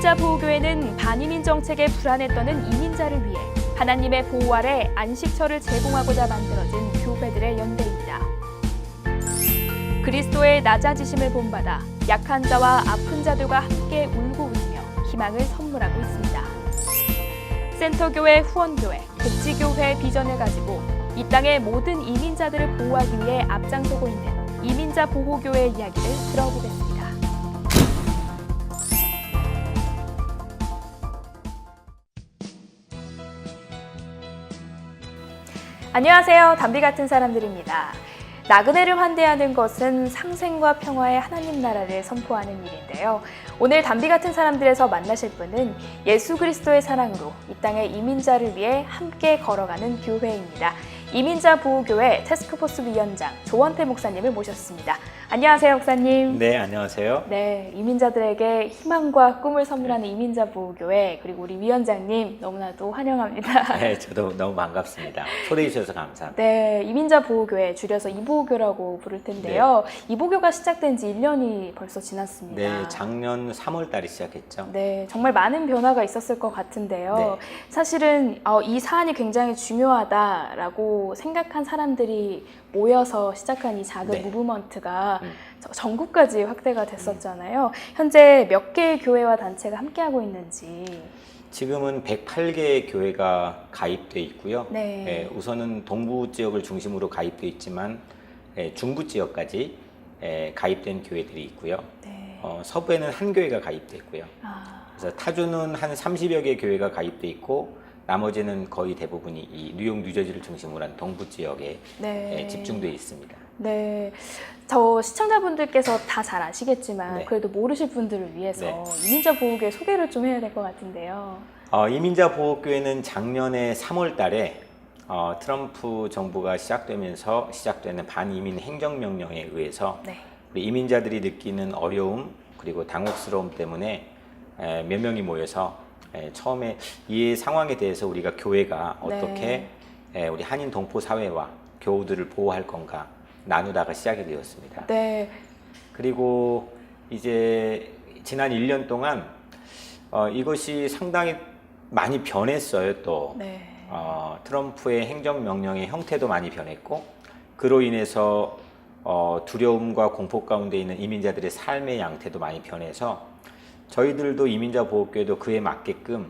이민자 보호교회는 반이민 정책에 불안에 떠는 이민자를 위해 하나님의 보호 아래 안식처를 제공하고자 만들어진 교회들의 연대입니다. 그리스도의 낮아지심을 본받아 약한 자와 아픈 자들과 함께 울고 웃으며 희망을 선물하고 있습니다. 센터교회, 후원교회, 복지교회의 비전을 가지고 이 땅의 모든 이민자들을 보호하기 위해 앞장서고 있는 이민자 보호교회의 이야기를 들어보겠습니다. 안녕하세요. 담비 같은 사람들입니다. 나그네를 환대하는 것은 상생과 평화의 하나님 나라를 선포하는 일인데요. 오늘 담비 같은 사람들에서 만나실 분은 예수 그리스도의 사랑으로 이 땅의 이민자를 위해 함께 걸어가는 교회입니다. 이민자 보호교회 태스크포스 위원장 조원태 목사님을 모셨습니다. 안녕하세요, 목사님. 네, 안녕하세요. 네, 이민자들에게 희망과 꿈을 선물하는 이민자 보호교회, 그리고 우리 위원장님 너무나도 환영합니다. 네, 저도 너무 반갑습니다. 초대해 주셔서 감사합니다. 네, 이민자 보호교회, 줄여서 이보교라고 부를 텐데요. 네. 이보교가 시작된 지 1년이 벌써 지났습니다. 네, 작년 3월 달에 시작했죠. 네, 정말 많은 변화가 있었을 것 같은데요. 네. 사실은 이 사안이 굉장히 중요하다라고 생각한 사람들이 모여서 시작한 이 작은 무브먼트가 전국까지 확대가 됐었잖아요. 현재 몇 개의 교회와 단체가 함께하고 있는지. 지금은 108개의 교회가 가입돼 있고요. 네. 네, 우선은 동부 지역을 중심으로 가입돼 있지만 중부 지역까지 가입된 교회들이 있고요. 네. 서부에는 한 교회가 가입돼 있고요. 그래서 타주는 한 30여 개 교회가 가입돼 있고 나머지는 거의 대부분이 이 뉴욕, 뉴저지를 중심으로 한 동부 지역에 집중되어 있습니다. 네, 저 시청자분들께서 다 잘 아시겠지만 그래도 모르실 분들을 위해서 이민자 보호교회 소개를 좀 해야 될 것 같은데요. 이민자 보호교회는 작년에 3월 달에 트럼프 정부가 시작되면서 시작되는 반이민 행정명령에 의해서 우리 이민자들이 느끼는 어려움 그리고 당혹스러움 때문에 몇 명이 모여서 처음에 이 상황에 대해서 우리가 교회가 어떻게 우리 한인 동포 사회와 교우들을 보호할 건가 나누다가 시작이 되었습니다. 네. 그리고 이제 지난 1년 동안 이것이 상당히 많이 변했어요. 또 트럼프의 행정명령의 형태도 많이 변했고 그로 인해서 두려움과 공포 가운데 있는 이민자들의 삶의 양태도 많이 변해서 저희들도 이민자 보호교회도 그에 맞게끔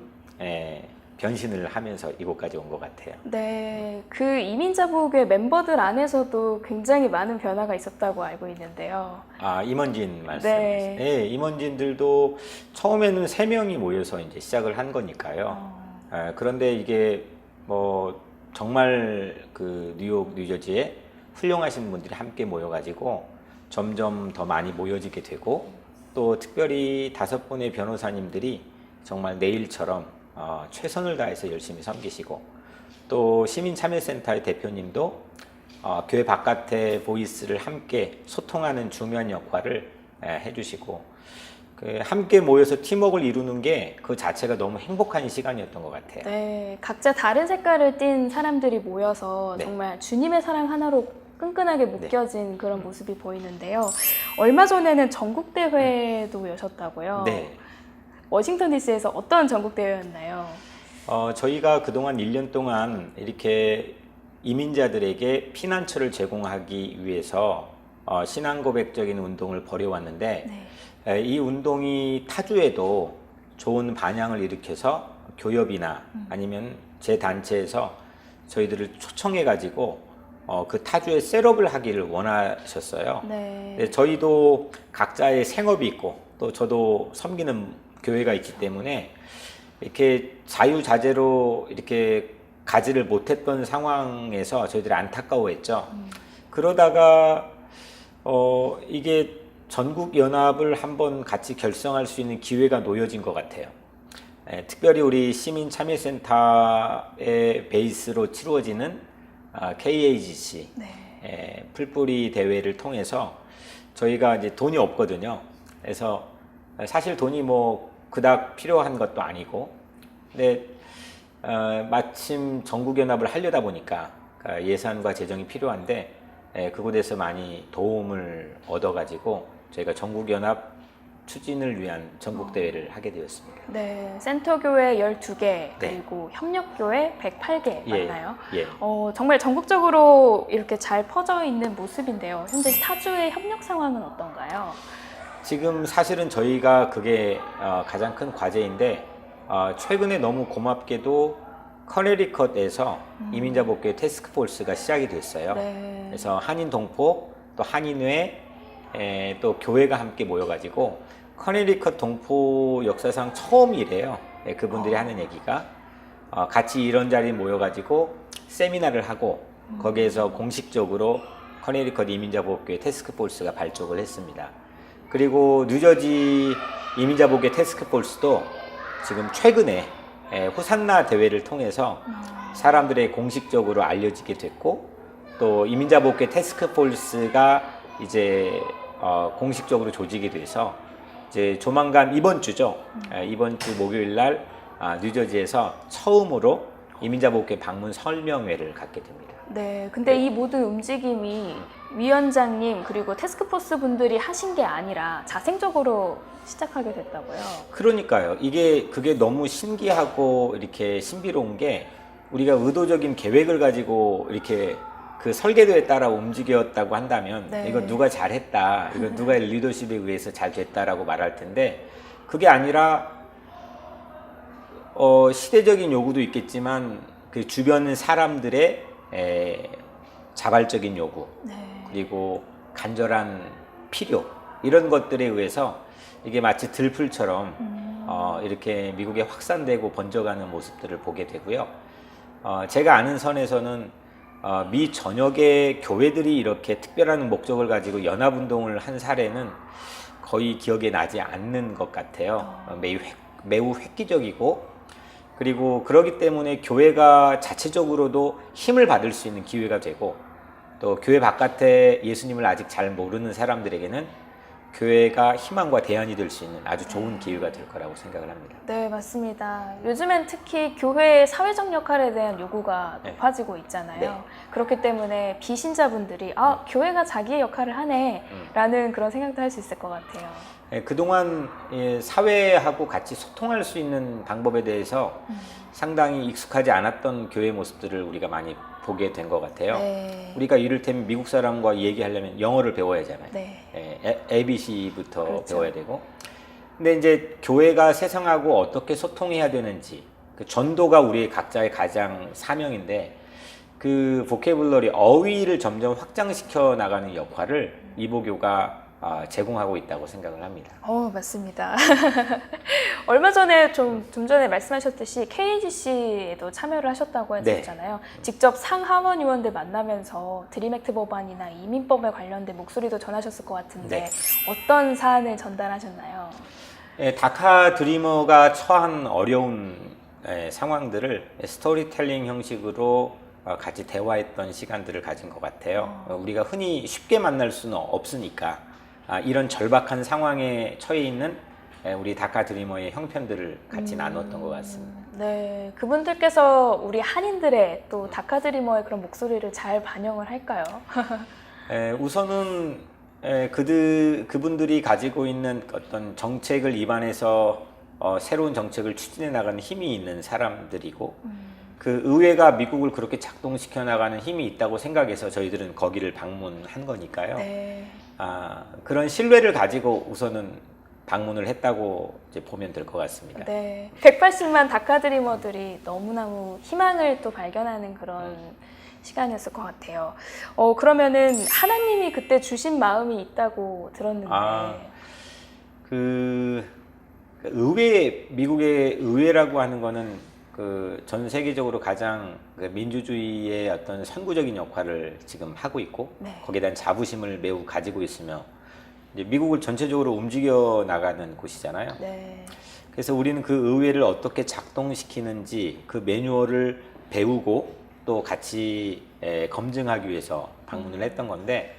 변신을 하면서 이곳까지 온 것 같아요. 네, 그 이민자 보호교회 멤버들 안에서도 굉장히 많은 변화가 있었다고 알고 있는데요. 임원진 말씀이시죠. 네, 임원진들도 처음에는 3명이 모여서 이제 시작을 한 거니까요. 그런데 이게 뭐 정말 그 뉴욕, 뉴저지에 훌륭하신 분들이 함께 모여가지고 점점 더 많이 모여지게 되고 또 특별히 5분의 변호사님들이 정말 내일처럼 최선을 다해서 열심히 섬기시고 또 시민참여센터의 대표님도 교회 바깥의 보이스를 함께 소통하는 중요한 역할을 해주시고 함께 모여서 팀워크를 이루는 게 그 자체가 너무 행복한 시간이었던 것 같아요. 네, 각자 다른 색깔을 띤 사람들이 모여서 정말 주님의 사랑 하나로 끈끈하게 묶여진 그런 모습이 보이는데요. 얼마 전에는 전국대회도 여셨다고요? 네. 워싱턴 DC에서 어떤 전국대회였나요? 저희가 그동안 1년 동안 이렇게 이민자들에게 피난처를 제공하기 위해서 신앙고백적인 운동을 벌여왔는데 이 운동이 타주에도 좋은 반향을 일으켜서 교협이나 아니면 제 단체에서 저희들을 초청해가지고 그 타주에 셋업을 하기를 원하셨어요. 저희도 각자의 생업이 있고 또 저도 섬기는 교회가 있기 때문에 이렇게 자유자재로 이렇게 가지를 못했던 상황에서 저희들이 안타까워했죠. 그러다가 이게 전국연합을 한번 같이 결성할 수 있는 기회가 놓여진 것 같아요. 특별히 우리 시민참여센터의 베이스로 치루어지는 KAGC 풀뿌리 대회를 통해서 저희가 이제 돈이 없거든요. 그래서 사실 돈이 뭐 그닥 필요한 것도 아니고, 근데 마침 전국연합을 하려다 보니까 예산과 재정이 필요한데 그곳에서 많이 도움을 얻어가지고 저희가 전국연합 추진을 위한 전국 대회를 하게 되었습니다. 네, 센터교회 12개 네. 그리고 협력교회 108개 맞나요? 예. 정말 전국적으로 이렇게 잘 퍼져 있는 모습인데요. 현재 타주의 협력 상황은 어떤가요? 지금 사실은 저희가 그게 가장 큰 과제인데 최근에 너무 고맙게도 커네리컷에서 이민자 복귀 태스크포스가 시작이 됐어요. 네. 그래서 한인 동포 또 한인회 또 교회가 함께 모여가지고 커네리컷 동포 역사상 처음이래요. 그분들이 하는 얘기가 같이 이런 자리에 모여가지고 세미나를 하고 거기에서 공식적으로 커네리컷 이민자 복귀 태스크포스가 발족을 했습니다. 그리고 뉴저지 이민자 복귀 태스크포스도 지금 최근에 호산나 대회를 통해서 사람들의 공식적으로 알려지게 됐고 또 이민자 복귀 태스크포스가 이제 공식적으로 조직이 돼서 이제 조만간 이번 주죠. 이번 주 목요일 날 뉴저지에서 처음으로 이민자 복귀 방문 설명회를 갖게 됩니다. 네, 근데 이 모든 움직임이 위원장님 그리고 태스크포스 분들이 하신 게 아니라 자생적으로 시작하게 됐다고요? 그러니까요. 그게 너무 신기하고 이렇게 신비로운 게 우리가 의도적인 계획을 가지고 이렇게 그 설계도에 따라 움직였다고 한다면 네. 이거 누가 잘했다, 이거 누가 리더십에 의해서 잘 됐다라고 말할 텐데 그게 아니라 시대적인 요구도 있겠지만 그 주변 사람들의 자발적인 요구 네. 그리고 간절한 필요 이런 것들에 의해서 이게 마치 들풀처럼 이렇게 미국에 확산되고 번져가는 모습들을 보게 되고요. 제가 아는 선에서는 미 전역의 교회들이 이렇게 특별한 목적을 가지고 연합운동을 한 사례는 거의 기억에 나지 않는 것 같아요. 매우 획기적이고 그리고 그렇기 때문에 교회가 자체적으로도 힘을 받을 수 있는 기회가 되고 또 교회 바깥에 예수님을 아직 잘 모르는 사람들에게는 교회가 희망과 대안이 될 수 있는 아주 좋은 기회가 될 거라고 생각을 합니다. 네, 맞습니다. 요즘엔 특히 교회의 사회적 역할에 대한 요구가 높아지고 있잖아요. 네. 그렇기 때문에 비신자분들이 교회가 자기의 역할을 하네 라는 그런 생각도 할 수 있을 것 같아요. 그동안 사회하고 같이 소통할 수 있는 방법에 대해서 상당히 익숙하지 않았던 교회 모습들을 우리가 많이 보게 된 것 같아요. 네. 우리가 이를테면 미국 사람과 얘기하려면 영어를 배워야 하잖아요. 네. ABC부터 그렇죠. 배워야 되고. 근데 이제 교회가 세상하고 어떻게 소통해야 되는지, 그 전도가 우리의 각자의 가장 사명인데, 그 보케블러리 어휘를 점점 확장시켜 나가는 역할을 이보교가 제공하고 있다고 생각을 합니다. 맞습니다. 얼마 전에 좀 전에 말씀하셨듯이 KGC에도 참여를 하셨다고 했었잖아요. 네. 직접 상하원 의원들 만나면서 드림 액트 법안이나 이민법에 관련된 목소리도 전하셨을 것 같은데 네. 어떤 사안을 전달하셨나요? 네, 다카 드리머가 처한 어려운 상황들을 스토리텔링 형식으로 같이 대화했던 시간들을 가진 것 같아요. 우리가 흔히 쉽게 만날 수는 없으니까 이런 절박한 상황에 처해 있는 우리 다카 드리머의 형편들을 같이 나눴던 것 같습니다. 네, 그분들께서 우리 한인들의 또 다카 드리머의 그런 목소리를 잘 반영을 할까요? 우선은 그분들이 가지고 있는 어떤 정책을 입안해서 새로운 정책을 추진해 나가는 힘이 있는 사람들이고 그 의회가 미국을 그렇게 작동시켜 나가는 힘이 있다고 생각해서 저희들은 거기를 방문한 거니까요. 네. 그런 신뢰를 가지고 우선은 방문을 했다고 이제 보면 될 것 같습니다. 네, 180만 다카 드리머들이 너무너무 희망을 또 발견하는 그런 시간이었을 것 같아요. 그러면은 하나님이 그때 주신 마음이 있다고 들었는데. 미국의 의회라고 하는 거는 전 세계적으로 가장 민주주의의 어떤 선구적인 역할을 지금 하고 있고 네. 거기에 대한 자부심을 매우 가지고 있으며 이제 미국을 전체적으로 움직여 나가는 곳이잖아요. 네. 그래서 우리는 그 의회를 어떻게 작동시키는지 그 매뉴얼을 배우고 또 같이 검증하기 위해서 방문을 했던 건데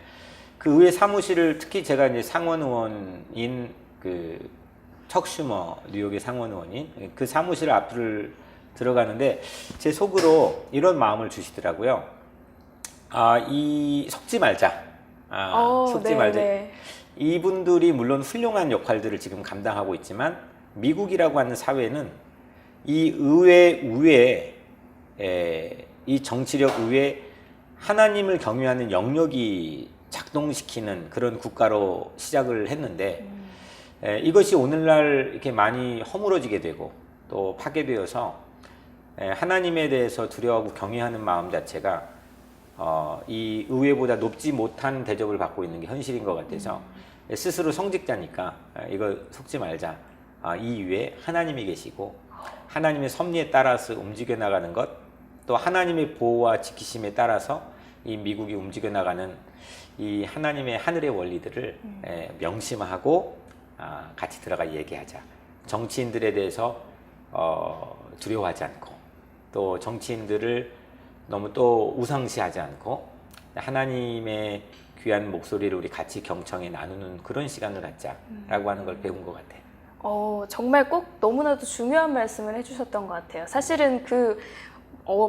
그 의회 사무실을 특히 제가 이제 상원 의원인 척 슈머 뉴욕의 상원 의원인 그 사무실 앞을 들어가는데 제 속으로 이런 마음을 주시더라고요. 속지 말자. 속지 말자. 이분들이 물론 훌륭한 역할들을 지금 감당하고 있지만 미국이라고 하는 사회는 이 의회 우에 이 정치력 위에 하나님을 경외하는 영역이 작동시키는 그런 국가로 시작을 했는데 이것이 오늘날 이렇게 많이 허물어지게 되고 또 파괴되어서 하나님에 대해서 두려워하고 경외하는 마음 자체가 이 의회보다 높지 못한 대접을 받고 있는 게 현실인 것 같아서 스스로 성직자니까 이거 속지 말자. 이 위에 하나님이 계시고 하나님의 섭리에 따라서 움직여 나가는 것, 또 하나님의 보호와 지키심에 따라서 이 미국이 움직여 나가는 이 하나님의 하늘의 원리들을 명심하고 같이 들어가 얘기하자. 정치인들에 대해서 두려워하지 않고 또 정치인들을 너무 또 우상시하지 않고 하나님의 귀한 목소리를 우리 같이 경청해 나누는 그런 시간을 갖자라고 하는 걸 배운 것 같아요. 정말 꼭 너무나도 중요한 말씀을 해주셨던 것 같아요. 사실은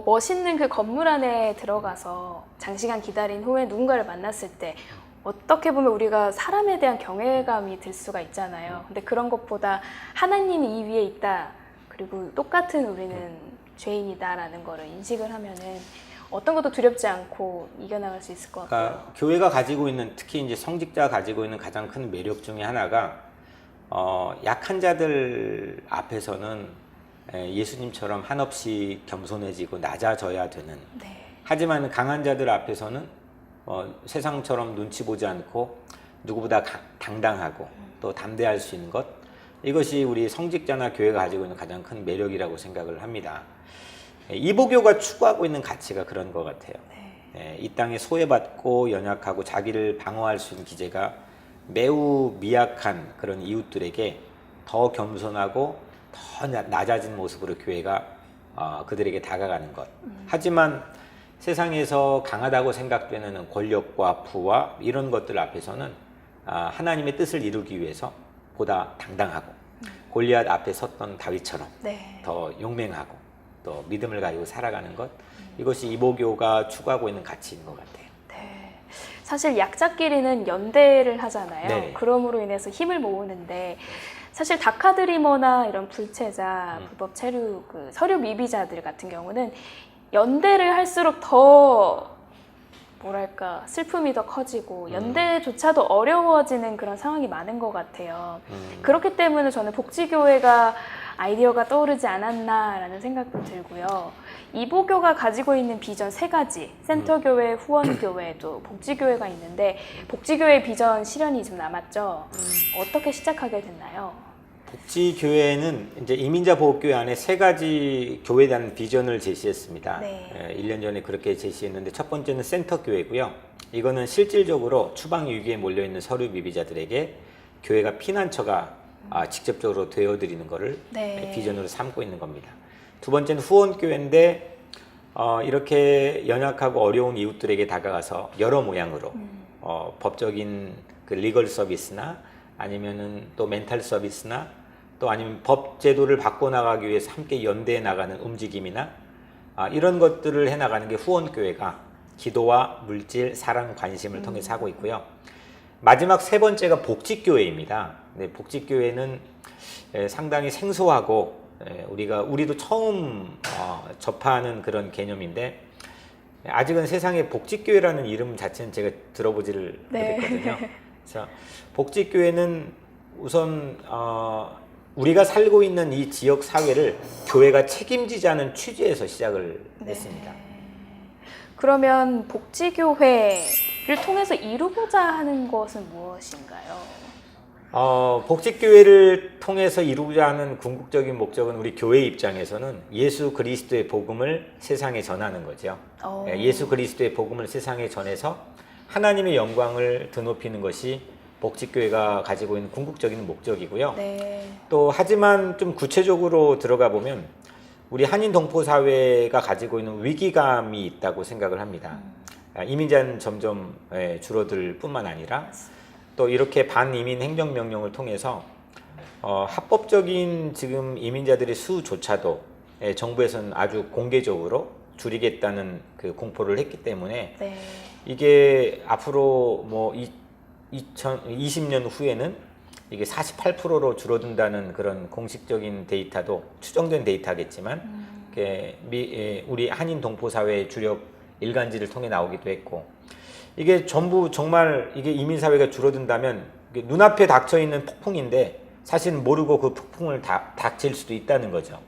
멋있는 그 건물 안에 들어가서 장시간 기다린 후에 누군가를 만났을 때 어떻게 보면 우리가 사람에 대한 경외감이 들 수가 있잖아요. 근데 그런 것보다 하나님이 이 위에 있다. 그리고 똑같은 우리는 죄인이다라는 거를 인식을 하면은 어떤 것도 두렵지 않고 이겨나갈 수 있을 것 같아요. 그러니까 교회가 가지고 있는, 특히 이제 성직자가 가지고 있는 가장 큰 매력 중에 하나가 약한 자들 앞에서는 예수님처럼 한없이 겸손해지고 낮아져야 되는. 네. 하지만 강한 자들 앞에서는 세상처럼 눈치 보지 않고 누구보다 당당하고 또 담대할 수 있는 것. 이것이 우리 성직자나 교회가 가지고 있는 가장 큰 매력이라고 생각을 합니다. 이보교가 추구하고 있는 가치가 그런 것 같아요. 이 땅에 소외받고 연약하고 자기를 방어할 수 있는 기제가 매우 미약한 그런 이웃들에게 더 겸손하고 더 낮아진 모습으로 교회가 그들에게 다가가는 것. 하지만 세상에서 강하다고 생각되는 권력과 부와 이런 것들 앞에서는 하나님의 뜻을 이루기 위해서 보다 당당하고 골리앗 앞에 섰던 다윗처럼 더 용맹하고 또 믿음을 가지고 살아가는 것. 이것이 이보교가 추구하고 있는 가치인 것 같아요. 네. 사실 약자끼리는 연대를 하잖아요. 네. 그럼으로 인해서 힘을 모으는데 사실 다카드리머나 이런 불체자, 불법 체류, 서류 미비자들 같은 경우는 연대를 할수록 더 뭐랄까 슬픔이 더 커지고 연대조차도 어려워지는 그런 상황이 많은 것 같아요. 그렇기 때문에 저는 복지교회가 아이디어가 떠오르지 않았나라는 생각도 들고요. 이보교가 가지고 있는 비전 3가지, 센터교회, 후원교회, 또 복지교회가 있는데 복지교회 비전 실현이 좀 남았죠. 어떻게 시작하게 됐나요? 복지교회는 이제 이민자 보호교회 안에 3가지 교회에 대한 비전을 제시했습니다. 네. 1년 전에 그렇게 제시했는데 첫 번째는 센터교회고요. 이거는 실질적으로 추방 위기에 몰려있는 서류 미비자들에게 교회가 피난처가 직접적으로 되어드리는 것을 비전으로 삼고 있는 겁니다. 두 번째는 후원교회인데 이렇게 연약하고 어려운 이웃들에게 다가가서 여러 모양으로 법적인 그 리걸 서비스나 아니면은 또 멘탈 서비스나 또 아니면 법 제도를 바꿔나가기 위해서 함께 연대해 나가는 움직임이나 이런 것들을 해나가는 게 후원교회가 기도와 물질, 사랑, 관심을 통해서 하고 있고요. 마지막 3번째가 복지교회입니다. 네, 복지교회는 상당히 생소하고 우리도 처음 접하는 그런 개념인데 아직은 세상에 복지교회라는 이름 자체는 제가 들어보지를 못했거든요. 그래서 복지교회는 우선 우리가 살고 있는 이 지역 사회를 교회가 책임지자는 취지에서 시작을 했습니다. 그러면 복지교회를 통해서 이루고자 하는 것은 무엇인가요? 복지교회를 통해서 이루고자 하는 궁극적인 목적은 우리 교회 입장에서는 예수 그리스도의 복음을 세상에 전하는 거죠. 예수 그리스도의 복음을 세상에 전해서 하나님의 영광을 드높이는 것이 복지교회가 가지고 있는 궁극적인 목적이고요. 또 하지만 좀 구체적으로 들어가 보면 우리 한인 동포 사회가 가지고 있는 위기감이 있다고 생각을 합니다. 이민자는 점점 줄어들 뿐만 아니라 또 이렇게 반이민 행정명령을 통해서 합법적인 지금 이민자들의 수조차도 정부에서는 아주 공개적으로 줄이겠다는 그 공포를 했기 때문에 이게 앞으로 뭐 2020년 후에는 이게 48%로 줄어든다는 그런 공식적인 데이터도 추정된 데이터겠지만 우리 한인 동포 사회의 주력 일간지를 통해 나오기도 했고, 이게 전부 정말 이게 이민 사회가 줄어든다면 눈앞에 닥쳐 있는 폭풍인데 사실 모르고 그 폭풍을 닥칠 수도 있다는 거죠.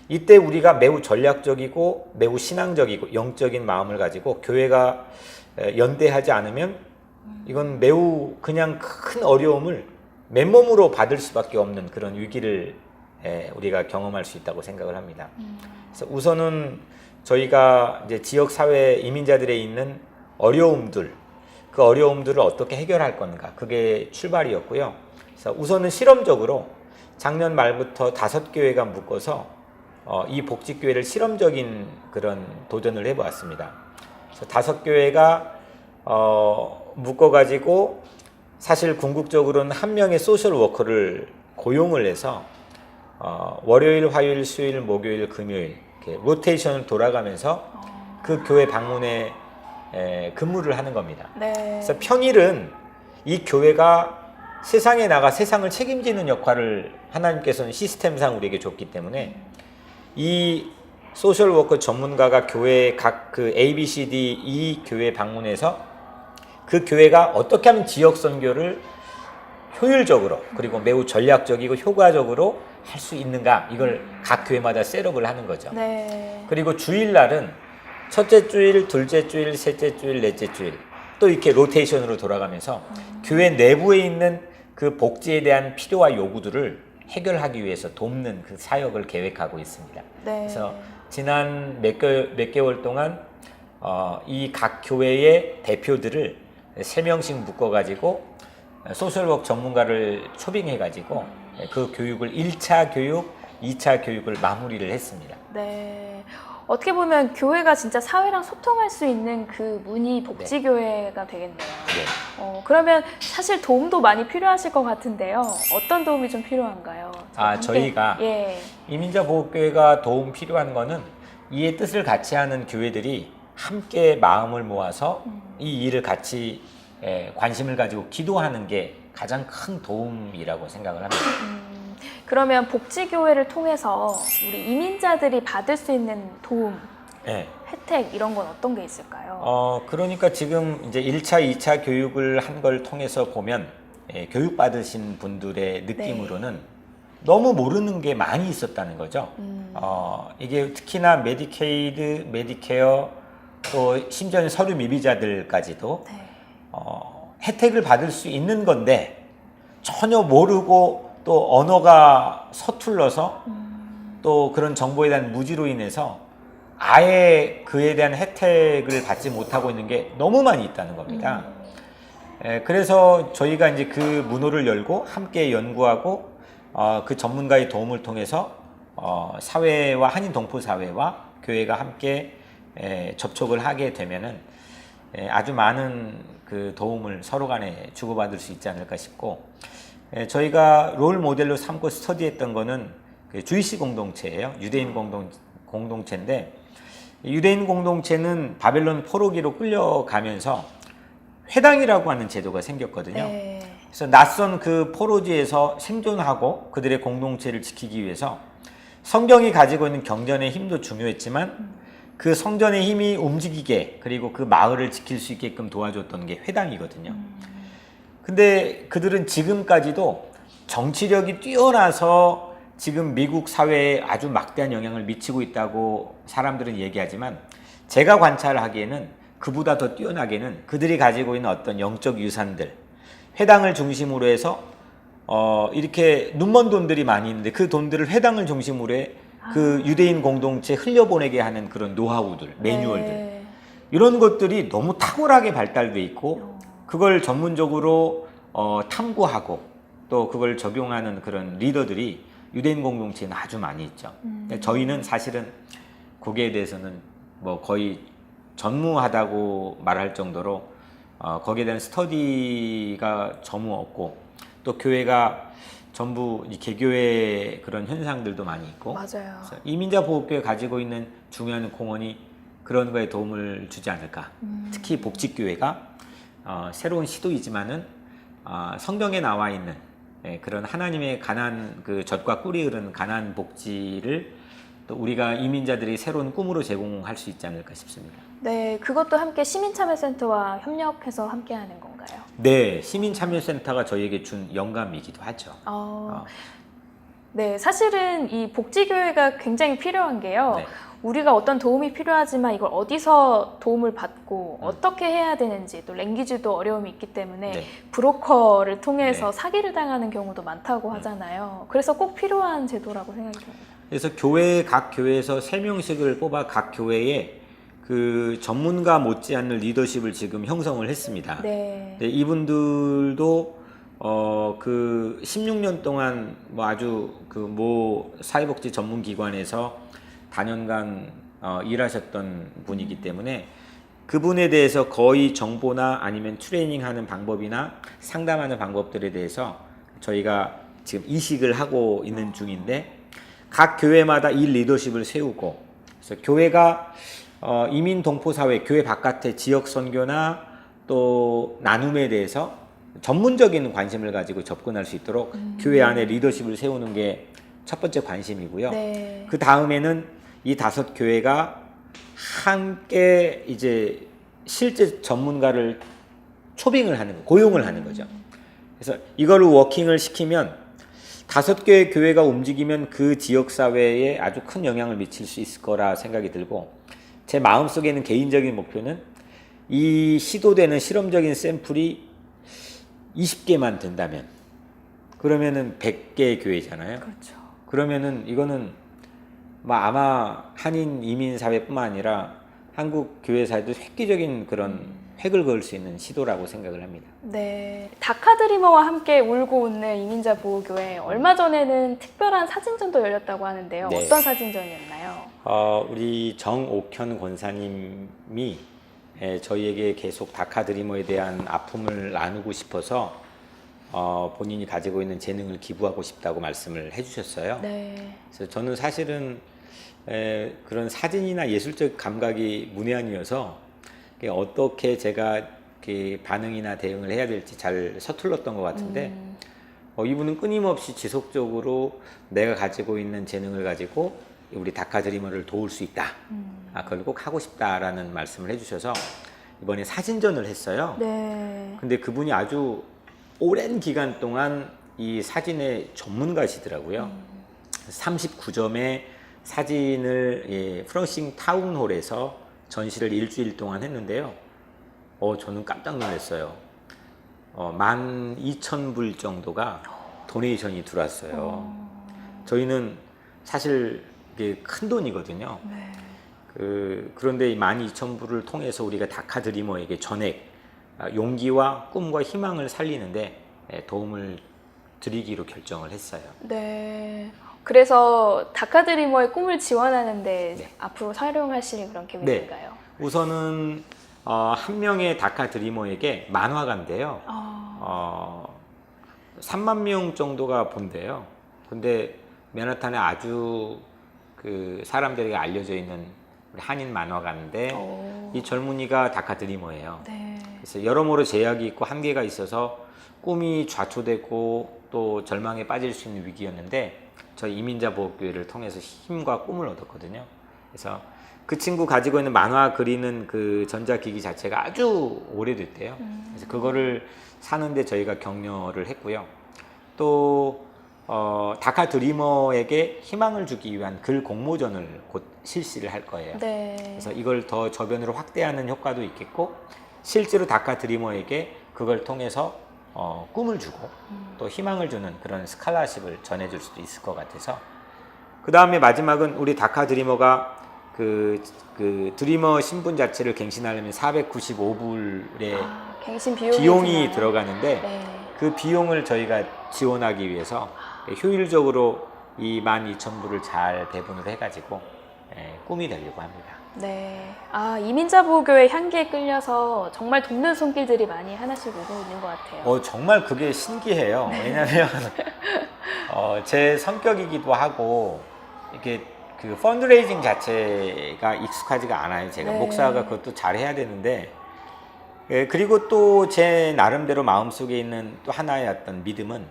이때 우리가 매우 전략적이고 매우 신앙적이고 영적인 마음을 가지고 교회가 연대하지 않으면 이건 매우 그냥 큰 어려움을 맨몸으로 받을 수밖에 없는 그런 위기를 우리가 경험할 수 있다고 생각을 합니다. 그래서 우선은 저희가 이제 지역 사회 이민자들에 있는 어려움들, 그 어려움들을 어떻게 해결할 건가, 그게 출발이었고요. 그래서 우선은 실험적으로 작년 말부터 5교회가 묶어서 이 복지교회를 실험적인 그런 도전을 해보았습니다. 그래서 5교회가 묶어가지고 사실 궁극적으로는 한 명의 소셜 워커를 고용을 해서 월요일, 화요일, 수요일, 목요일, 금요일 이렇게 로테이션을 돌아가면서 그 교회 방문에 근무를 하는 겁니다. 네. 그래서 평일은 이 교회가 세상에 나가 세상을 책임지는 역할을 하나님께서는 시스템상 우리에게 줬기 때문에 이 소셜워커 전문가가 교회 각 그 ABCD 이 교회 방문해서 그 교회가 어떻게 하면 지역 선교를 효율적으로 그리고 매우 전략적이고 효과적으로 할 수 있는가, 이걸 각 교회마다 셋업을 하는 거죠. 네. 그리고 주일날은 첫째 주일, 둘째 주일, 셋째 주일, 넷째 주일 또 이렇게 로테이션으로 돌아가면서 교회 내부에 있는 그 복지에 대한 필요와 요구들을 해결하기 위해서 돕는 그 사역을 계획하고 있습니다. 네. 그래서 지난 몇 개월 동안 이 각 교회의 대표들을 3명씩 묶어가지고 소셜워크 전문가를 초빙해가지고 그 교육을 1차 교육, 2차 교육을 마무리를 했습니다. 네. 어떻게 보면 교회가 진짜 사회랑 소통할 수 있는 그 문이 복지교회가 되겠네요. 네. 그러면 사실 도움도 많이 필요하실 것 같은데요. 어떤 도움이 좀 필요한가요? 저희가 예. 이민자 보호교회가 도움 필요한 거는 이의 뜻을 같이 하는 교회들이 함께 마음을 모아서 이 일을 같이 관심을 가지고 기도하는 게 가장 큰 도움이라고 생각을 합니다. 그러면 복지교회를 통해서 우리 이민자들이 받을 수 있는 도움, 네. 혜택 이런 건 어떤 게 있을까요? 그러니까 지금 이제 1차, 2차 교육을 한 걸 통해서 보면 교육받으신 분들의 느낌으로는 너무 모르는 게 많이 있었다는 거죠. 이게 특히나 메디케이드, 메디케어 또 심지어는 서류 미비자들까지도 혜택을 받을 수 있는 건데 전혀 모르고 또 언어가 서툴러서 또 그런 정보에 대한 무지로 인해서 아예 그에 대한 혜택을 받지 못하고 있는 게 너무 많이 있다는 겁니다. 그래서 저희가 이제 그 문호를 열고 함께 연구하고 그 전문가의 도움을 통해서 사회와 한인 동포 사회와 교회가 함께 접촉을 하게 되면은 아주 많은 그 도움을 서로 간에 주고받을 수 있지 않을까 싶고, 저희가 롤 모델로 삼고 스터디했던 거는 그 주이시 공동체예요. 유대인 공동체인데, 유대인 공동체는 바벨론 포로기로 끌려가면서 회당이라고 하는 제도가 생겼거든요. 네. 그래서 낯선 그 포로지에서 생존하고 그들의 공동체를 지키기 위해서 성경이 가지고 있는 경전의 힘도 중요했지만 그 성전의 힘이 움직이게 그리고 그 마을을 지킬 수 있게끔 도와줬던 게 회당이거든요. 근데 그들은 지금까지도 정치력이 뛰어나서 지금 미국 사회에 아주 막대한 영향을 미치고 있다고 사람들은 얘기하지만, 제가 관찰하기에는 그보다 더 뛰어나게는 그들이 가지고 있는 어떤 영적 유산들, 회당을 중심으로 해서 이렇게 눈먼 돈들이 많이 있는데 그 돈들을 회당을 중심으로 해 그 유대인 공동체 흘려보내게 하는 그런 노하우들, 매뉴얼들, 이런 것들이 너무 탁월하게 발달돼 있고 그걸 전문적으로 탐구하고 또 그걸 적용하는 그런 리더들이 유대인 공동체는 아주 많이 있죠. 저희는 사실은 거기에 대해서는 뭐 거의 전무하다고 말할 정도로 거기에 대한 스터디가 전무 없고, 또 교회가 전부 이 개교의 그런 현상들도 많이 있고, 맞아요. 이민자 보호교회 가지고 있는 중요한 공헌이 그런 거에 도움을 주지 않을까. 특히 복지교회가 새로운 시도이지만은 성경에 나와 있는 그런 하나님의 가난 그 젖과 꿀이 흐르는 가난 복지를 또 우리가 이민자들이 새로운 꿈으로 제공할 수 있지 않을까 싶습니다. 네, 그것도 함께 시민참여센터와 협력해서 함께하는 건가요? 네, 시민참여센터가 저희에게 준 영감이기도 하죠. 네, 사실은 이 복지교회가 굉장히 필요한 게요. 네. 우리가 어떤 도움이 필요하지만 이걸 어디서 도움을 받고 어떻게 해야 되는지 또 랭귀지도 어려움이 있기 때문에 네. 브로커를 통해서 네. 사기를 당하는 경우도 많다고 하잖아요. 그래서 꼭 필요한 제도라고 생각이 듭니다. 그래서 각 교회에서 3명씩을 뽑아 각 교회에 그 전문가 못지않는 리더십을 지금 형성을 했습니다. 네. 네, 이분들도 그 16년 동안 뭐 아주 그 모 사회복지 전문기관에서 다년간 일하셨던 분이기 때문에 그분에 대해서 거의 정보나 아니면 트레이닝하는 방법이나 상담하는 방법들에 대해서 저희가 지금 이식을 하고 있는 중인데 각 교회마다 이 리더십을 세우고 그래서 교회가 이민 동포 사회 교회 바깥의 지역 선교나 또 나눔에 대해서 전문적인 관심을 가지고 접근할 수 있도록 교회 안에 리더십을 세우는 게 첫 번째 관심이고요. 네. 그 다음에는 이 5교회가 함께 이제 실제 전문가를 초빙을 하는 거, 고용을 하는 거죠. 그래서 이거를 워킹을 시키면 5개의 교회가 움직이면 그 지역 사회에 아주 큰 영향을 미칠 수 있을 거라 생각이 들고 제 마음속에는 개인적인 목표는 이 시도되는 실험적인 샘플이 20개만 된다면 그러면은 100개의 교회잖아요. 그렇죠. 그러면은 이거는 아마 한인 이민 사회뿐만 아니라 한국 교회 사회도 획기적인 그런 획을 그을 수 있는 시도라고 생각을 합니다. 네, 다카드리머와 함께 울고 웃는 이민자 보호교회 얼마 전에는 특별한 사진전도 열렸다고 하는데요. 네. 어떤 사진전이었나요? 우리 정옥현 권사님이 저희에게 계속 다카드리머에 대한 아픔을 나누고 싶어서 본인이 가지고 있는 재능을 기부하고 싶다고 말씀을 해주셨어요. 네. 그래서 저는 사실은 그런 사진이나 예술적 감각이 문외한이어서 어떻게 제가 반응이나 대응을 해야 될지 잘 서툴렀던 것 같은데 이분은 끊임없이 지속적으로 내가 가지고 있는 재능을 가지고 우리 다카드리머를 도울 수 있다. 그걸 꼭 하고 싶다라는 말씀을 해주셔서 이번에 사진전을 했어요. 네. 근데 그분이 아주 오랜 기간 동안 이 사진의 전문가시더라고요. 39점의 사진을 프러싱 타운홀에서 전시를 일주일 동안 했는데요. 저는 깜짝 놀랐어요. 12,000불 정도가 도네이션이 들어왔어요. 저희는 사실 이게 큰 돈이거든요. 네. 그런데 이 12,000불을 통해서 우리가 다카드리머에게 전액 용기와 꿈과 희망을 살리는데 도움을 드리기로 결정을 했어요. 네. 그래서 다카드리머의 꿈을 지원하는데 네. 앞으로 활용하실 그런 계획인가요? 우선은 한 명의 다카드리머에게 만화가인데요. 3만 명 정도가 본대요. 근데 맨하탄에 아주 그 사람들에게 알려져 있는 우리 한인 만화가인데 이 젊은이가 다카드리머예요. 네. 그래서 여러모로 제약이 있고 한계가 있어서 꿈이 좌초되고 또 절망에 빠질 수 있는 위기였는데 저희 이민자 보호교회를 통해서 힘과 꿈을 얻었거든요. 그래서 그 친구 가지고 있는 만화 그리는 그 전자기기 자체가 아주 오래됐대요. 그래서 그거를 사는데 저희가 격려를 했고요. 또 다카드리머에게 희망을 주기 위한 글 공모전을 곧 실시를 할 거예요. 네. 그래서 이걸 더 저변으로 확대하는 효과도 있겠고 실제로 다카드리머에게 그걸 통해서 꿈을 주고 또 희망을 주는 그런 스칼라십을 전해줄 수도 있을 것 같아서 그 다음에 마지막은 우리 다카드리머가 그 드리머 신분 자체를 갱신하려면 495불의 갱신 비용이 드나요? 들어가는데 네. 그 비용을 저희가 지원하기 위해서 효율적으로 이 12,000불을 잘 배분을 해가지고 꿈이 되려고 합니다. 네. 이민자 보호교회 향기에 끌려서 정말 돕는 손길들이 많이 하나씩 오고 있는 것 같아요. 정말 그게 신기해요. 왜냐하면 제 성격이기도 하고 이렇게 그 펀드레이징 자체가 익숙하지가 않아요. 제가 네. 목사가 그것도 잘 해야 되는데 예, 그리고 또 제 나름대로 마음속에 있는 또 하나의 어떤 믿음은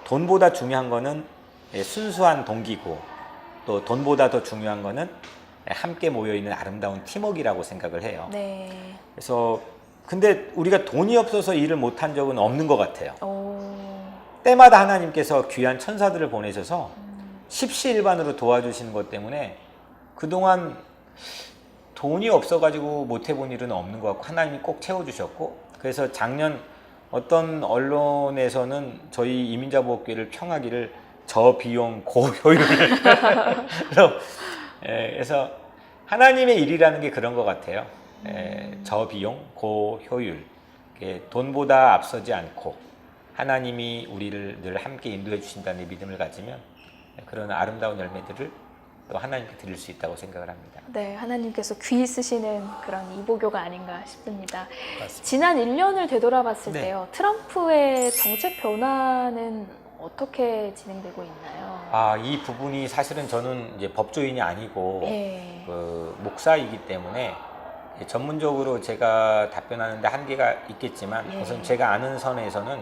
돈보다 중요한 거는 순수한 동기고 또 돈보다 더 중요한 거는 함께 모여있는 아름다운 팀워크라고 생각을 해요. 네. 그래서 근데 우리가 돈이 없어서 일을 못한 적은 없는 것 같아요. 오. 때마다 하나님께서 귀한 천사들을 보내셔서 십시일반으로 도와주시는 것 때문에 그동안 돈이 없어가지고 못 해본 일은 없는 것 같고 하나님이 꼭 채워주셨고, 그래서 작년 어떤 언론에서는 저희 이민자보호교회를 평하기를 저비용 고효율 그래서 하나님의 일이라는 게 그런 것 같아요. 저비용 고효율, 돈보다 앞서지 않고 하나님이 우리를 늘 함께 인도해 주신다는 믿음을 가지면 그런 아름다운 열매들을 또 하나님께 드릴 수 있다고 생각을 합니다. 네, 하나님께서 귀히 쓰시는 그런 이보교가 아닌가 싶습니다. 맞습니다. 지난 1년을 되돌아봤을 네. 때요, 트럼프의 정책 변화는 어떻게 진행되고 있나요? 이 부분이 사실은 저는 이제 법조인이 아니고 예. 목사이기 때문에 전문적으로 제가 답변하는데 한계가 있겠지만 예. 우선 제가 아는 선에서는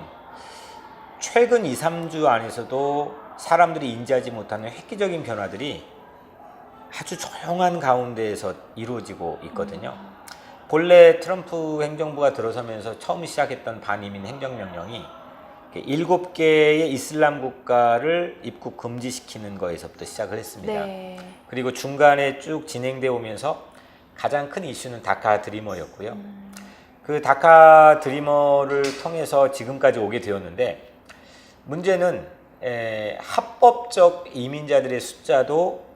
최근 2, 3주 안에서도 사람들이 인지하지 못하는 획기적인 변화들이 아주 조용한 가운데에서 이루어지고 있거든요. 본래 트럼프 행정부가 들어서면서 처음 시작했던 반이민 행정명령이 7개의 이슬람 국가를 입국 금지시키는 거에서부터 시작을 했습니다. 네. 그리고 중간에 쭉 진행되어 오면서 가장 큰 이슈는 다카 드리머였고요. 그 다카 드리머를 통해서 지금까지 오게 되었는데, 문제는 합법적 이민자들의 숫자도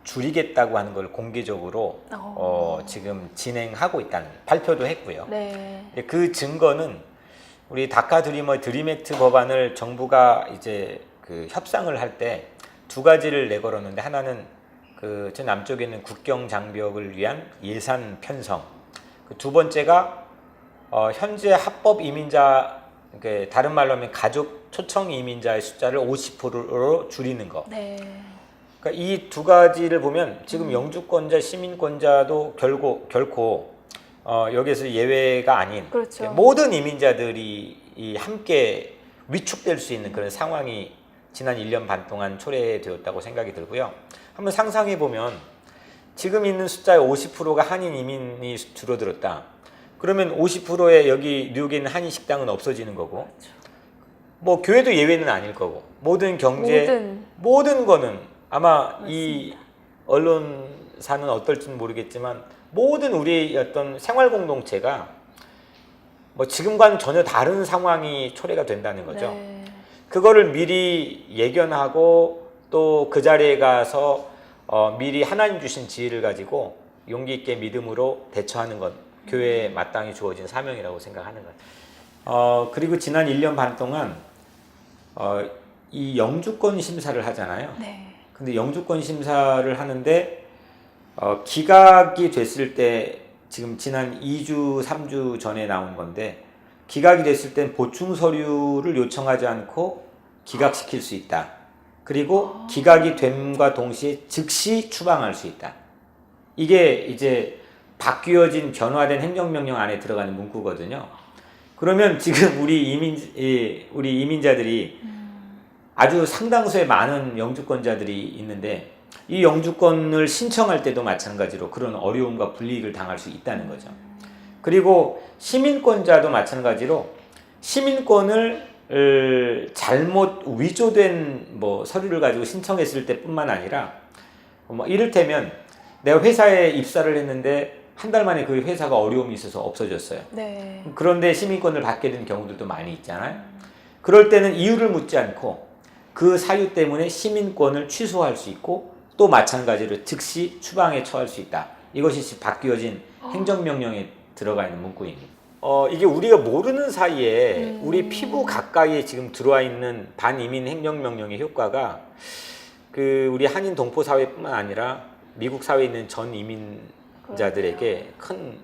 줄이겠다고 하는 걸 공개적으로 지금 진행하고 있다는 발표도 했고요. 네. 그 증거는 우리 다카 드리머 드림액트 법안을 정부가 이제 그 협상을 할 때 두 가지를 내걸었는데, 하나는 저 남쪽에 있는 국경 장벽을 위한 예산 편성, 두 번째가 현재 합법 이민자, 다른 말로 하면 가족 초청 이민자의 숫자를 50%로 줄이는 거. 네. 그러니까 이 두 가지를 보면 지금 영주권자, 시민권자도 결코 여기서 예외가 아닌, 그렇죠. 모든 이민자들이 함께 위축될 수 있는 그런 상황이 지난 1년 반 동안 초래되었다고 생각이 들고요. 한번 상상해 보면 지금 있는 숫자의 50%가 한인 이민이 줄어들었다. 그러면 50%의 여기 뉴욕에 있는 한인 식당은 없어지는 거고, 그렇죠. 뭐 교회도 예외는 아닐 거고, 모든 경제, 모든 거는 아마 맞습니다. 이 언론사는 어떨지는 모르겠지만 모든 우리의 어떤 생활 공동체가 뭐 지금과는 전혀 다른 상황이 초래가 된다는 거죠. 네. 그거를 미리 예견하고 또 그 자리에 가서 미리 하나님 주신 지혜를 가지고 용기 있게 믿음으로 대처하는 것, 교회에 마땅히 주어진 사명이라고 생각하는 것. 그리고 지난 1년 반 동안 이 영주권 심사를 하잖아요. 네. 근데 영주권 심사를 하는데 기각이 됐을 때, 지금 지난 2주, 3주 전에 나온 건데, 기각이 됐을 땐 보충 서류를 요청하지 않고 기각시킬 수 있다. 그리고 기각이 됨과 동시에 즉시 추방할 수 있다. 이게 이제 바뀌어진 변화된 행정명령 안에 들어가는 문구거든요. 그러면 지금 우리 이민자들이 아주 상당수의 많은 영주권자들이 있는데, 이 영주권을 신청할 때도 마찬가지로 그런 어려움과 불이익을 당할 수 있다는 거죠. 그리고 시민권자도 마찬가지로 시민권을 잘못 위조된 뭐 서류를 가지고 신청했을 때뿐만 아니라, 뭐 이를테면 내가 회사에 입사를 했는데 한 달 만에 그 회사가 어려움이 있어서 없어졌어요. 네. 그런데 시민권을 받게 되는 경우들도 많이 있잖아요. 그럴 때는 이유를 묻지 않고 그 사유 때문에 시민권을 취소할 수 있고, 또 마찬가지로 즉시 추방에 처할 수 있다. 이것이 바뀌어진 행정명령에 들어가 있는 문구입니다. 이게 우리가 모르는 사이에 우리 피부 가까이에 지금 들어와 있는 반이민 행정명령의 효과가 우리 한인 동포 사회뿐만 아니라 미국 사회에 있는 전 이민자들에게 큰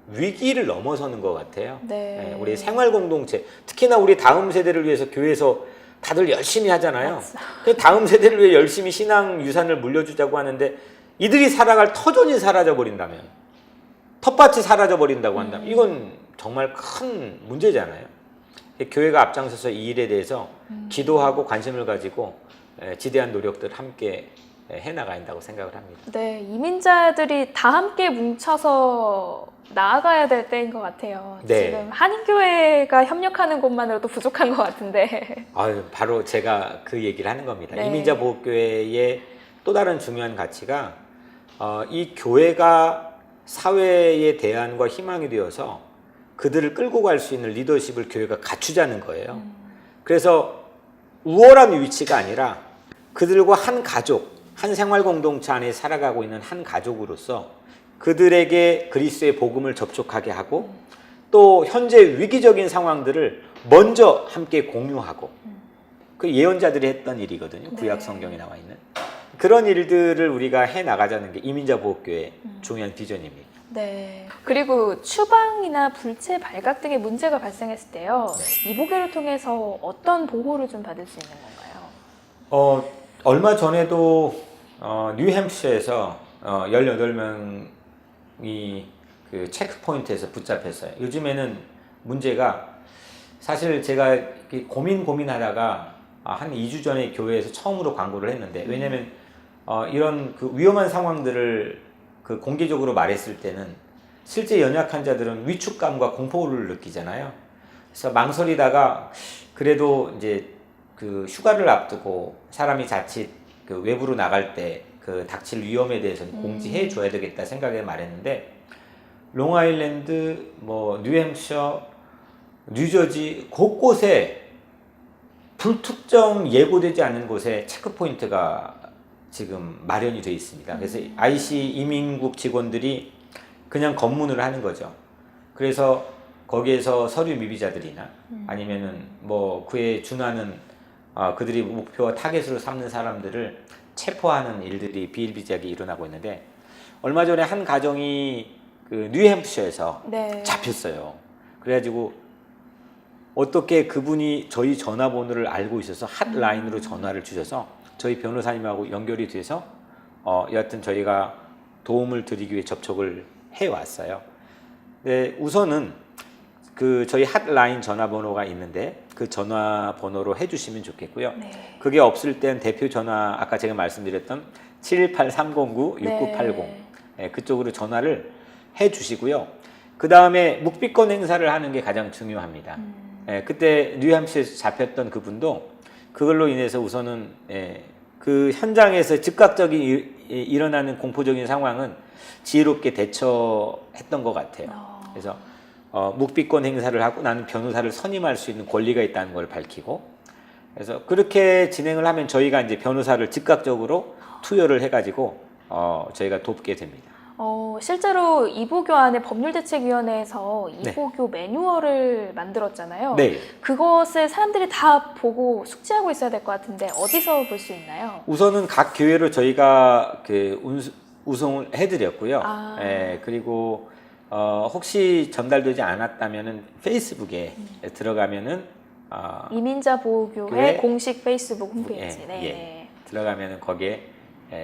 위기를 넘어서는 것 같아요. 네. 우리 생활 공동체, 특히나 우리 다음 세대를 위해서 교회에서 다들 열심히 하잖아요. 그 다음 세대를 위해 열심히 신앙 유산을 물려주자고 하는데, 이들이 살아갈 터전이 사라져 버린다면 텃밭이 사라져 버린다고 한다면 이건 정말 큰 문제잖아요. 교회가 앞장서서 이 일에 대해서 기도하고 관심을 가지고 지대한 노력들 함께 해나가야 한다고 생각을 합니다. 네, 이민자들이 다 함께 뭉쳐서 나아가야 될 때인 것 같아요. 네. 지금 한인교회가 협력하는 것만으로도 부족한 것 같은데. 아유, 바로 제가 그 얘기를 하는 겁니다. 네. 이민자 보호교회의 또 다른 중요한 가치가 이 교회가 사회의 대안과 희망이 되어서 그들을 끌고 갈 수 있는 리더십을 교회가 갖추자는 거예요. 그래서 우월한 위치가 아니라 그들과 한 가족, 한 생활 공동체 안에 살아가고 있는 한 가족으로서 그들에게 그리스도의 복음을 접촉하게 하고 또 현재 위기적인 상황들을 먼저 함께 공유하고 그 예언자들이 했던 일이거든요. 구약 성경에 나와 있는 그런 일들을 우리가 해 나가자는 게 이민자 보호교회의 중요한 비전입니다. 네. 그리고 추방이나 불체 발각 등의 문제가 발생했을 때요. 이보교를 통해서 어떤 보호를 좀 받을 수 있는 건가요? 얼마 전에도 뉴햄프셔에서 18명이 그 체크포인트에서 붙잡혔어요. 요즘에는 문제가 사실 제가 고민하다가 한 2주 전에 교회에서 처음으로 광고를 했는데 왜냐면 이런 그 위험한 상황들을 그 공개적으로 말했을 때는 실제 연약한 자들은 위축감과 공포를 느끼잖아요. 그래서 망설이다가 그래도 이제 그 휴가를 앞두고 사람이 자칫 그 외부로 나갈 때 그 닥칠 위험에 대해서는 공지해 줘야 되겠다 생각에 말했는데 롱아일랜드, 뭐 뉴햄프셔, 뉴저지 곳곳에 불특정 예고되지 않은 곳에 체크포인트가 지금 마련이 되어 있습니다. 그래서 IC 이민국 직원들이 그냥 검문을 하는 거죠. 그래서 거기에서 서류 미비자들이나 아니면은 뭐 그에 준하는 그들이 목표와 타겟으로 삼는 사람들을 체포하는 일들이 비일비재하게 일어나고 있는데 얼마 전에 한 가정이 그 뉴햄프셔에서 네. 잡혔어요. 그래가지고 어떻게 그분이 저희 전화번호를 알고 있어서 핫라인으로 전화를 주셔서 저희 변호사님하고 연결이 돼서 여하튼 저희가 도움을 드리기 위해 접촉을 해왔어요. 네, 우선은 그 저희 핫라인 전화번호가 있는데 그 전화번호로 해주시면 좋겠고요. 네. 그게 없을 땐 대표 전화 아까 제가 말씀드렸던 718-309-6980 네, 그쪽으로 전화를 해주시고요. 그 다음에 묵비권 행사를 하는 게 가장 중요합니다. 그때 뉴햄프셔에서 잡혔던 그분도 그걸로 인해서 우선은 그 현장에서 즉각적인 일어나는 공포적인 상황은 지혜롭게 대처했던 것 같아요. 그래서 묵비권 행사를 하고 나는 변호사를 선임할 수 있는 권리가 있다는 걸 밝히고 그래서 그렇게 진행을 하면 저희가 이제 변호사를 즉각적으로 투여를 해가지고 저희가 돕게 됩니다. 실제로 이보교 안에 법률대책위원회에서 네. 이보교 매뉴얼을 만들었잖아요. 네. 그것을 사람들이 다 보고 숙지하고 있어야 될 것 같은데 어디서 볼 수 있나요? 우선은 각 교회로 저희가 그 우송을 해드렸고요. 그리고 혹시 전달되지 않았다면은 페이스북에 들어가면은 이민자 보호교회 교회 공식 페이스북 홈페이지. 네. 들어가면은 거기에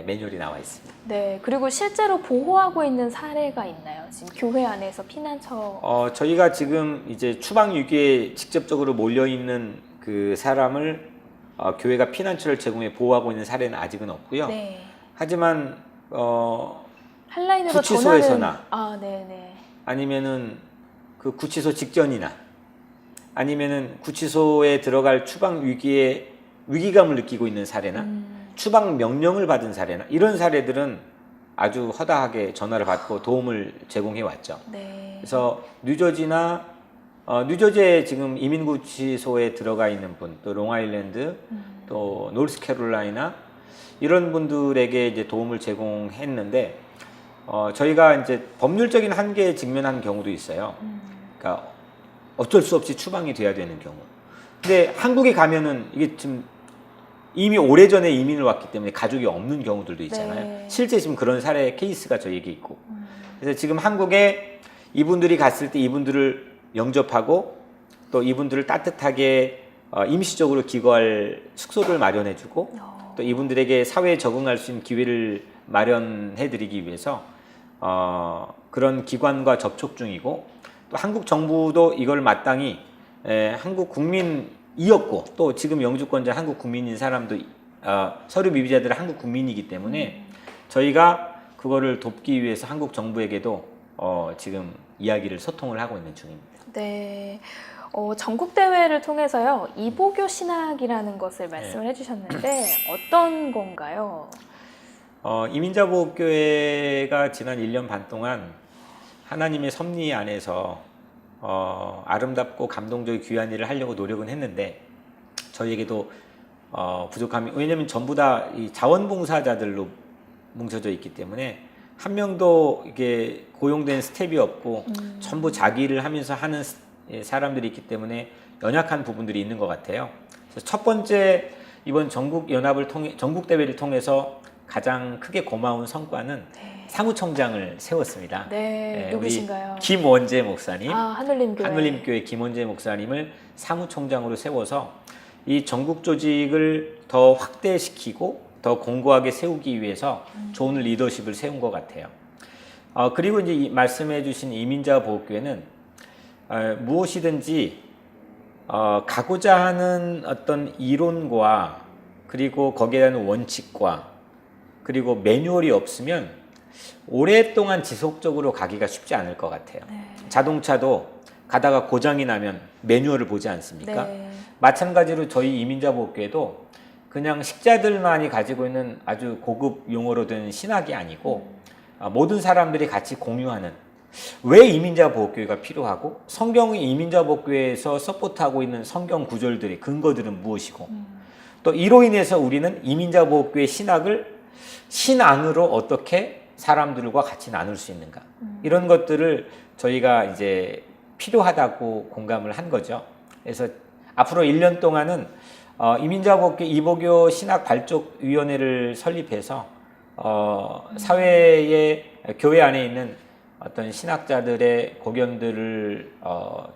매뉴얼이 나와 있습니다. 네. 그리고 실제로 보호하고 있는 사례가 있나요? 지금 교회 안에서 피난처. 저희가 지금 이제 추방 위기에 직접적으로 몰려 있는 그 사람을 교회가 피난처를 제공해 보호하고 있는 사례는 아직은 없고요. 네. 하지만 한라인으로 구치소에서나 네네. 아니면은 그 구치소 직전이나 아니면은 구치소에 들어갈 추방 위기에 위기감을 느끼고 있는 사례나 추방 명령을 받은 사례나 이런 사례들은 아주 허다하게 전화를 받고 도움을 제공해 왔죠. 네. 그래서 뉴저지나 뉴저지에 지금 이민구치소에 들어가 있는 분, 또 롱아일랜드, 또 노스캐롤라이나 이런 분들에게 이제 도움을 제공했는데 저희가 이제 법률적인 한계에 직면한 경우도 있어요. 그러니까 어쩔 수 없이 추방이 돼야 되는 경우. 근데 한국에 가면은 이게 지금 이미 오래전에 이민을 왔기 때문에 가족이 없는 경우들도 있잖아요. 네. 실제 지금 그런 사례 케이스가 저에게 있고. 그래서 지금 한국에 이분들이 갔을 때 이분들을 영접하고 또 이분들을 따뜻하게 임시적으로 기거할 숙소를 마련해주고 또 이분들에게 사회에 적응할 수 있는 기회를 마련해드리기 위해서 그런 기관과 접촉 중이고 또 한국 정부도 이걸 마땅히 한국 국민이었고 또 지금 영주권자 한국 국민인 사람도 서류 미비자들은 한국 국민이기 때문에 저희가 그거를 돕기 위해서 한국 정부에게도 지금 이야기를 소통을 하고 있는 중입니다. 네. 전국 대회를 통해서요, 이보교 신학이라는 것을 말씀을 해주셨는데 어떤 건가요? 이민자보호교회가 지난 1년 반 동안 하나님의 섭리 안에서 아름답고 감동적인 귀한 일을 하려고 노력은 했는데 저희에게도 부족함이, 왜냐하면 전부 다 이 자원봉사자들로 뭉쳐져 있기 때문에 한 명도 이게 고용된 스텝이 없고 전부 자기 일을 하면서 하는 사람들이 있기 때문에 연약한 부분들이 있는 것 같아요. 그래서 첫 번째 이번 전국 대회를 통해서 가장 크게 고마운 성과는 사무총장을 세웠습니다. 네, 누구신가요? 김원재 목사님, 하늘림교회. 하늘림교회 김원재 목사님을 사무총장으로 세워서 이 전국 조직을 더 확대시키고 더 공고하게 세우기 위해서 좋은 리더십을 세운 것 같아요. 그리고 이제 말씀해주신 이민자보호교회는 무엇이든지 가고자 하는 어떤 이론과 그리고 거기에 대한 원칙과 그리고 매뉴얼이 없으면 오랫동안 지속적으로 가기가 쉽지 않을 것 같아요. 네. 자동차도 가다가 고장이 나면 매뉴얼을 보지 않습니까? 네. 마찬가지로 저희 이민자보호교회도 그냥 식자들만이 가지고 있는 아주 고급 용어로 된 신학이 아니고 모든 사람들이 같이 공유하는, 왜 이민자보호교회가 필요하고 성경이 이민자보호교회에서 서포트하고 있는 성경 구절들의 근거들은 무엇이고 또 이로 인해서 우리는 이민자보호교회 신학을 신앙으로 어떻게 사람들과 같이 나눌 수 있는가, 이런 것들을 저희가 이제 필요하다고 공감을 한 거죠. 그래서 앞으로 1년 동안은 이민자보호교회 이보교 신학발족위원회를 설립해서 사회의 교회 안에 있는 어떤 신학자들의 고견들을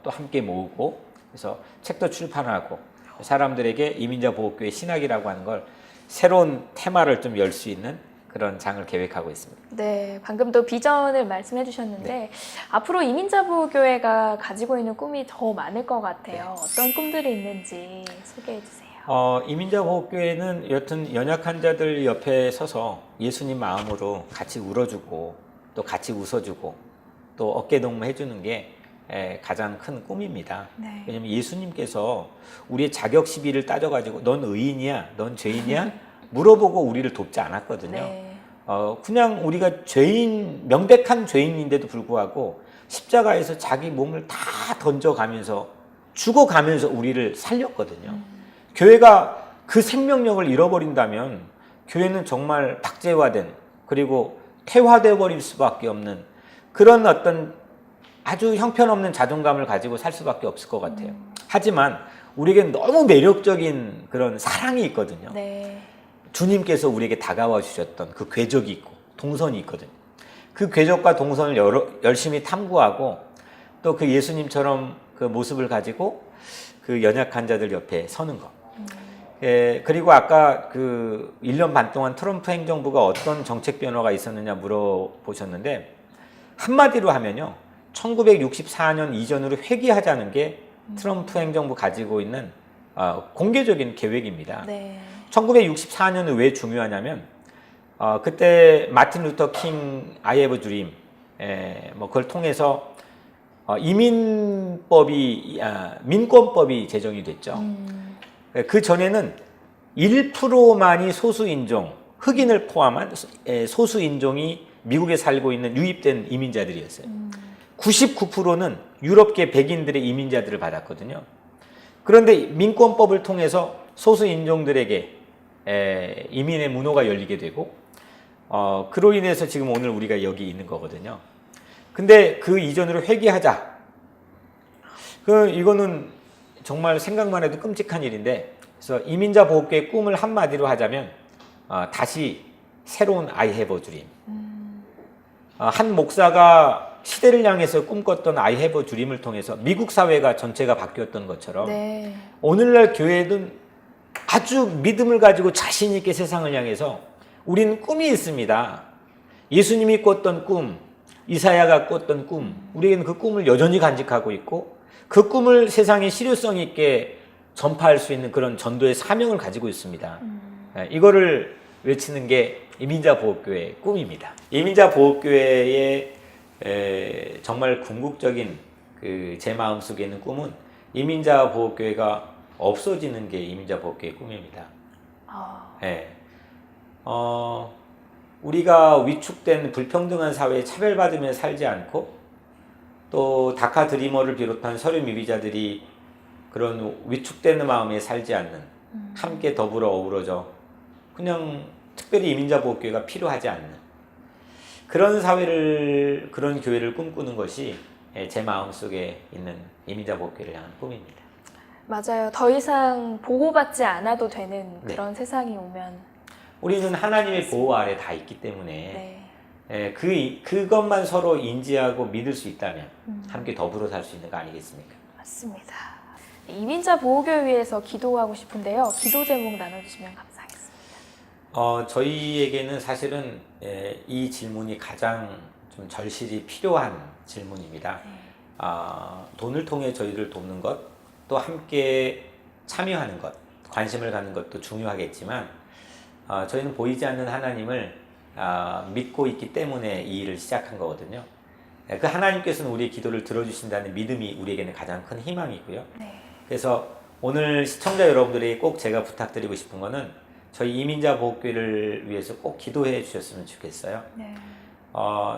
또 함께 모으고, 그래서 책도 출판하고 사람들에게 이민자보호교회 신학이라고 하는 걸 새로운 테마를 좀 열 수 있는 그런 장을 계획하고 있습니다. 네, 방금 또 비전을 말씀해 주셨는데 네. 앞으로 이민자보호교회가 가지고 있는 꿈이 더 많을 것 같아요. 네. 어떤 꿈들이 있는지 소개해 주세요. 이민자보호교회는 여튼 연약한 자들 옆에 서서 예수님 마음으로 같이 울어주고 또 같이 웃어주고 또 어깨동무 해주는 게 가장 큰 꿈입니다. 네. 왜냐하면 예수님께서 우리의 자격 시비를 따져가지고 넌 의인이야, 넌 죄인이야? 물어보고 우리를 돕지 않았거든요. 네. 그냥 우리가 명백한 죄인인데도 불구하고 십자가에서 자기 몸을 다 던져가면서 죽어가면서 우리를 살렸거든요. 교회가 그 생명력을 잃어버린다면 교회는 정말 박제화된, 그리고 퇴화되어 버릴 수밖에 없는 그런 어떤 아주 형편없는 자존감을 가지고 살 수밖에 없을 것 같아요. 하지만 우리에겐 너무 매력적인 그런 사랑이 있거든요. 네. 주님께서 우리에게 다가와 주셨던 그 궤적이 있고 동선이 있거든요. 그 궤적과 동선을 열심히 탐구하고 또 그 예수님처럼 그 모습을 가지고 그 연약한 자들 옆에 서는 것. 그리고 아까 그 1년 반 동안 트럼프 행정부가 어떤 정책 변화가 있었느냐 물어보셨는데, 한마디로 하면요, 1964년 이전으로 회귀하자는 게 트럼프 행정부 가지고 있는 공개적인 계획입니다. 네. 1964년은 왜 중요하냐면 그때 마틴 루터 킹 I have a dream, 그걸 통해서 민권법이 제정이 됐죠. 그 전에는 1%만이 소수인종, 흑인을 포함한 소수인종이 미국에 살고 있는 유입된 이민자들이었어요. 99%는 유럽계 백인들의 이민자들을 받았거든요. 그런데 민권법을 통해서 소수인종들에게 이민의 문호가 열리게 되고 그로 인해서 지금 오늘 우리가 여기 있는 거거든요. 근데 그 이전으로 회귀하자. 이거는 정말 생각만 해도 끔찍한 일인데, 그래서 이민자보호교의 꿈을 한마디로 하자면 다시 새로운 I have a dream. 한 목사가 시대를 향해서 꿈꿨던 I have a dream을 통해서 미국 사회가 전체가 바뀌었던 것처럼 네. 오늘날 교회는 아주 믿음을 가지고 자신 있게 세상을 향해서 우리는 꿈이 있습니다. 예수님이 꿨던 꿈, 이사야가 꿨던 꿈, 우리에게는 그 꿈을 여전히 간직하고 있고 그 꿈을 세상에 실효성 있게 전파할 수 있는 그런 전도의 사명을 가지고 있습니다. 이거를 외치는 게 이민자보호교회의 꿈입니다. 이민자보호교회의 정말 궁극적인 제 마음속에 있는 꿈은 이민자보호교회가 없어지는 게 이민자보호교회의 꿈입니다. 네. 우리가 위축된 불평등한 사회에 차별받으며 살지 않고 또 다카 드리머를 비롯한 서류 미비자들이 그런 위축되는 마음에 살지 않는 함께 더불어 어우러져 그냥 특별히 이민자보호교회가 필요하지 않는 그런 사회를 그런 교회를 꿈꾸는 것이 제 마음속에 있는 이민자보호교회를 향한 꿈입니다. 맞아요. 더 이상 보호받지 않아도 되는 그런 세상이 오면 우리는 하나님의 보호 아래 다 있기 때문에 그것만 서로 인지하고 믿을 수 있다면 함께 더불어 살 수 있는 거 아니겠습니까? 맞습니다. 이민자 보호교회 위해서 기도하고 싶은데요. 기도 제목 나눠주시면 감사하겠습니다. 저희에게는 사실은 이 질문이 가장 좀 절실히 필요한 질문입니다. 돈을 통해 저희를 돕는 것, 또 함께 참여하는 것, 관심을 갖는 것도 중요하겠지만 저희는 보이지 않는 하나님을 믿고 있기 때문에 이 일을 시작한 거거든요. 그 하나님께서는 우리의 기도를 들어주신다는 믿음이 우리에게는 가장 큰 희망이고요. 그래서 오늘 시청자 여러분들에게 꼭 제가 부탁드리고 싶은 거는 저희 이민자보호교회를 위해서 꼭 기도해 주셨으면 좋겠어요.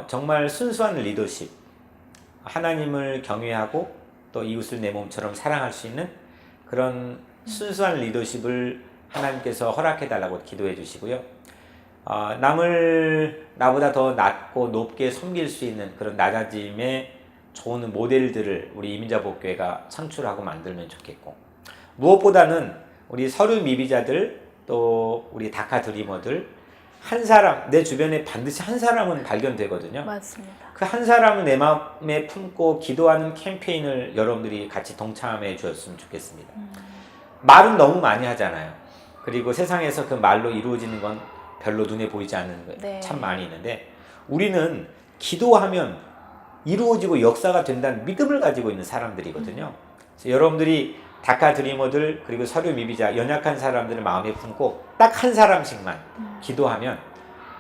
정말 순수한 리더십, 하나님을 경외하고 또 이웃을 내 몸처럼 사랑할 수 있는 그런 순수한 리더십을 하나님께서 허락해 달라고 기도해 주시고요. 남을 나보다 더 낮고 높게 섬길 수 있는 그런 낮아짐의 좋은 모델들을 우리 이민자보호교회가 창출하고 만들면 좋겠고, 무엇보다는 우리 서류 미비자들 또 우리 다카 드리머들 한 사람, 내 주변에 반드시 한 사람은 발견되거든요. 맞습니다. 그 한 사람을 내 마음에 품고 기도하는 캠페인을 여러분들이 같이 동참해 주셨으면 좋겠습니다. 말은 너무 많이 하잖아요. 그리고 세상에서 그 말로 이루어지는 건 별로 눈에 보이지 않는 거 참 많이 있는데, 우리는 기도하면 이루어지고 역사가 된다는 믿음을 가지고 있는 사람들이거든요. 그래서 여러분들이 다카 드리머들 그리고 서류 미비자 연약한 사람들을 마음에 품고 딱 한 사람씩만 기도하면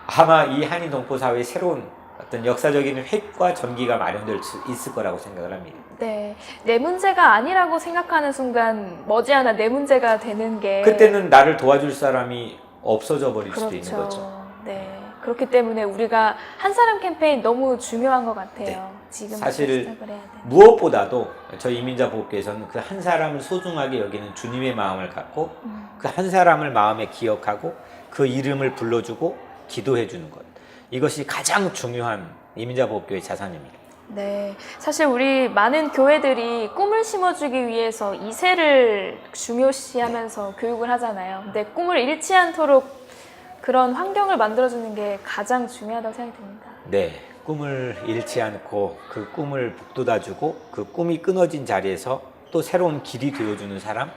아마 이 한인 동포 사회의 새로운 어떤 역사적인 획과 전기가 마련될 수 있을 거라고 생각을 합니다. 네, 내 문제가 아니라고 생각하는 순간 머지않아 내 문제가 되는 게 그때는 나를 도와줄 사람이 없어져 버릴 수도 있는 거죠. 네, 그렇기 때문에 우리가 한 사람 캠페인 너무 중요한 것 같아요. 지금 사실 시작을 해야 돼. 무엇보다도 저희 이민자보호교회에서는 그 한 사람을 소중하게 여기는 주님의 마음을 갖고 그 한 사람을 마음에 기억하고 그 이름을 불러주고 기도해 주는 것, 이것이 가장 중요한 이민자보호교회 자산입니다. 네, 사실 우리 많은 교회들이 꿈을 심어주기 위해서 2세를 중요시하면서 교육을 하잖아요. 근데 꿈을 잃지 않도록 그런 환경을 만들어주는 게 가장 중요하다고 생각이 듭니다. 네, 꿈을 잃지 않고 그 꿈을 북돋아주고 그 꿈이 끊어진 자리에서 또 새로운 길이 되어주는 사람,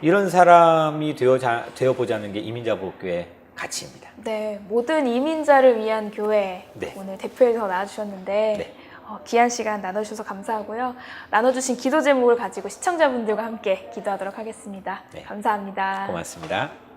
이런 사람이 되어보자는 게 이민자보호교회 가치입니다. 네, 모든 이민자를 위한 교회 오늘 대표해서 나와주셨는데 귀한 시간 나눠주셔서 감사하고요. 나눠주신 기도 제목을 가지고 시청자분들과 함께 기도하도록 하겠습니다. 감사합니다. 고맙습니다.